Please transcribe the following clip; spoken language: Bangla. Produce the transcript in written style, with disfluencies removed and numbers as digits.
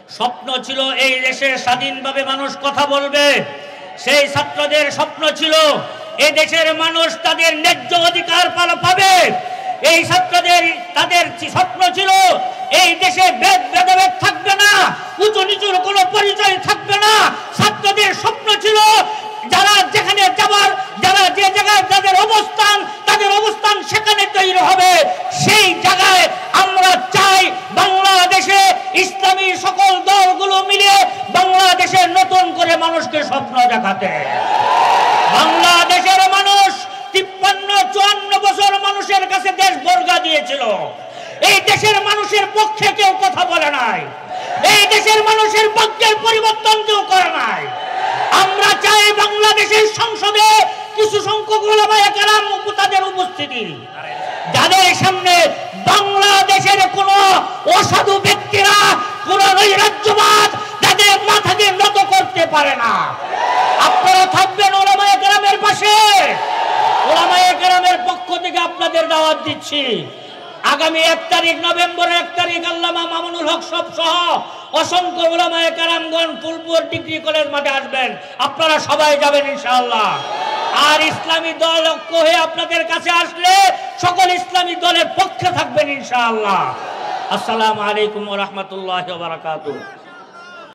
স্বপ্ন ছিল এই দেশে স্বাধীনভাবে মানুষ কথা বলবে। সেই ছাত্রদের স্বপ্ন ছিল এই দেশের মানুষ তাদের ন্যায্য অধিকার পাবে। এই ছাত্রদের তাদের স্বপ্ন ছিল এই দেশে ভেদাভেদ থাকবে না, উঁচু নিচুর কোনো পরিচয় থাকবে না। ছাত্রদের স্বপ্ন ছিল যারা যেখানে যাবার, যারা যে জায়গায় যাদের অবস্থান সেখানে তৈরি হবে। সেই জায়গায় আমরা চাই বাংলাদেশে ইসলামী সকল দলগুলো মিলে বাংলাদেশে নতুন করে মানুষকে স্বপ্ন দেখাতে। বাংলাদেশের মানুষ 53-54 বছর মানুষের কাছে দেশ বর্গা দিয়েছিল। এই দেশের মানুষের পক্ষে কেউ কথা বলে নাই, এই দেশের মানুষের ভাগ্যের পরিবর্তন কেউ করে নাই। আমরা চাই বাংলাদেশের সংসদে কিছু সংখ্যক উলামায়ে কেরাম তাদের উপস্থিতি, যাদের সামনে বাংলাদেশের কোন অসাধু ব্যক্তিরা, কোন নৈরাজ্যবাদ তাদের মাথাকে নত করতে পারে না। আপনারা থাকবেন উলামায়ে কেরামের পাশে। উলামায়ে কেরামের পক্ষ থেকে আপনাদের দাওয়াত দিচ্ছি, আগামী 1 তারিখ, নভেম্বরের 1 তারিখ আল্লামা মামুনুল হক সহ অসংখ্য উলামায়ে কেরামগণ ফুলপুর ডিগ্রি কলেজ মাঠে আসবেন। আপনারা সবাই যাবেন ইনশাআল্লাহ। আর ইসলামী দল ঐক্য হয়ে আপনাদের কাছে আসলে সকল ইসলামী দলের পক্ষে থাকবেন ইনশাআল্লাহ। আসসালামু আলাইকুম ওয়া রাহমাতুল্লাহি ওয়া বারাকাতুহু।